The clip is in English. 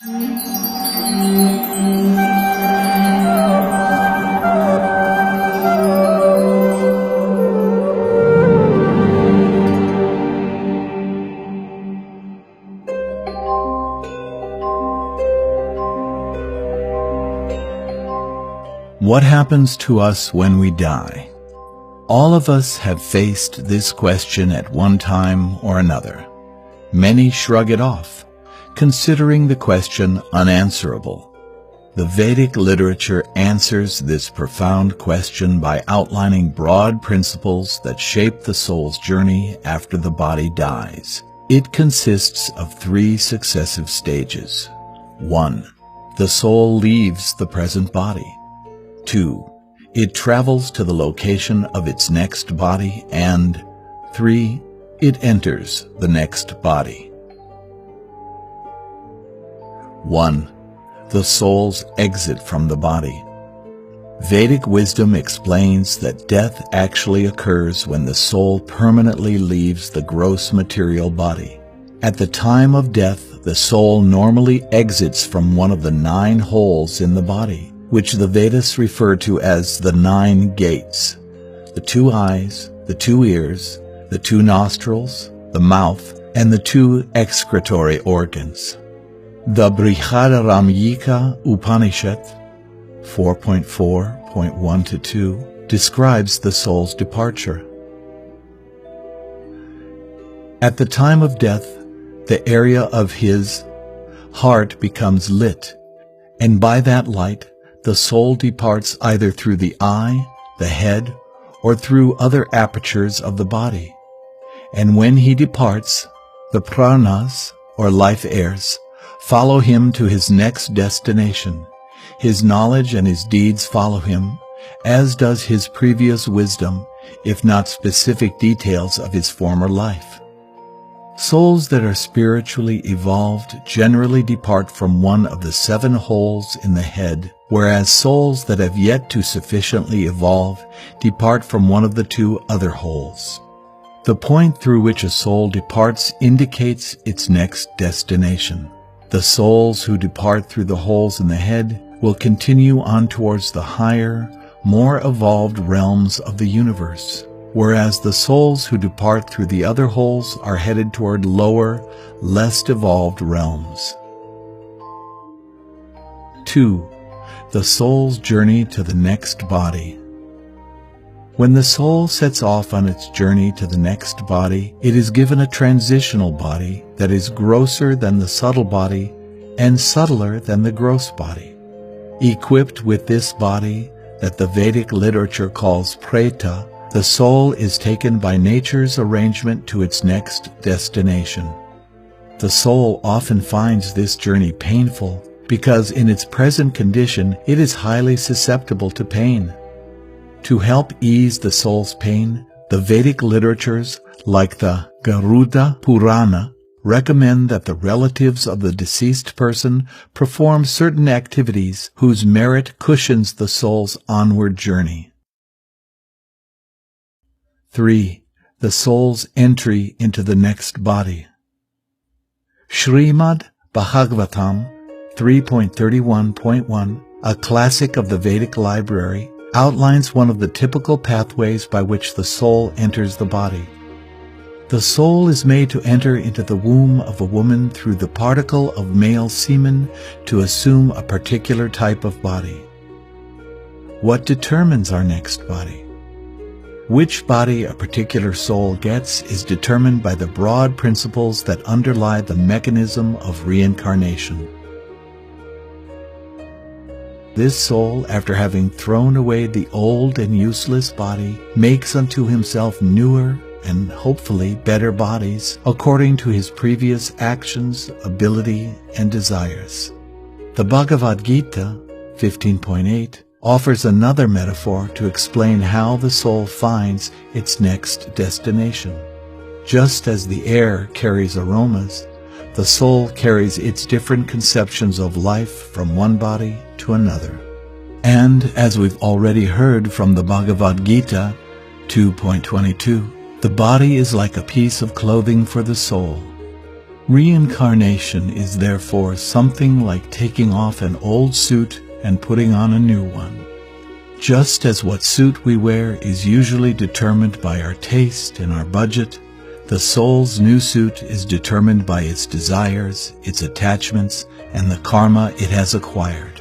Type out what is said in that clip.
What happens to us when we die? All of us have faced this question at one time or another. Many shrug it off, considering the question unanswerable. The Vedic literature answers this profound question by outlining broad principles that shape the soul's journey after the body dies. It consists of 3 successive stages. 1. The soul leaves the present body. 2. It travels to the location of its next body. And 3. It enters the next body. 1. The soul's exit from the body. Vedic wisdom explains that death actually occurs when the soul permanently leaves the gross material body. At the time of death, the soul normally exits from one of the 9 holes in the body, which the Vedas refer to as the 9 gates: the 2 eyes, the 2 ears, the 2 nostrils, the mouth, and the 2 excretory organs. The Brihadaranyaka Upanishad 4.4.1-2 describes the soul's departure. At the time of death, the area of his heart becomes lit, and by that light, the soul departs either through the eye, the head, or through other apertures of the body. And when he departs, the pranas, or life airs, follow him to his next destination. His knowledge and his deeds follow him, as does his previous wisdom, if not specific details of his former life. Souls that are spiritually evolved generally depart from one of the 7 holes in the head, whereas souls that have yet to sufficiently evolve depart from one of the 2 other holes. The point through which a soul departs indicates its next destination. The souls who depart through the holes in the head will continue on towards the higher, more evolved realms of the universe, whereas the souls who depart through the other holes are headed toward lower, less evolved realms. 2. The soul's journey to the next body. When the soul sets off on its journey to the next body, it is given a transitional body that is grosser than the subtle body and subtler than the gross body. Equipped with this body that the Vedic literature calls preta, the soul is taken by nature's arrangement to its next destination. The soul often finds this journey painful because in its present condition it is highly susceptible to pain. To help ease the soul's pain, the Vedic literatures, like the Garuda Purana, recommend that the relatives of the deceased person perform certain activities whose merit cushions the soul's onward journey. 3. The soul's entry into the next body. Srimad Bhagavatam 3.31.1, a classic of the Vedic library, outlines one of the typical pathways by which the soul enters the body. The soul is made to enter into the womb of a woman through the particle of male semen to assume a particular type of body. What determines our next body? Which body a particular soul gets is determined by the broad principles that underlie the mechanism of reincarnation. This soul, after having thrown away the old and useless body, makes unto himself newer and hopefully better bodies according to his previous actions, ability, and desires. The Bhagavad Gita 15.8 offers another metaphor to explain how the soul finds its next destination. Just as the air carries aromas, the soul carries its different conceptions of life from one body to another. And as we've already heard from the Bhagavad Gita 2.22, the body is like a piece of clothing for the soul. Reincarnation is therefore something like taking off an old suit and putting on a new one. Just as what suit we wear is usually determined by our taste and our budget, the soul's new suit is determined by its desires, its attachments, and the karma it has acquired.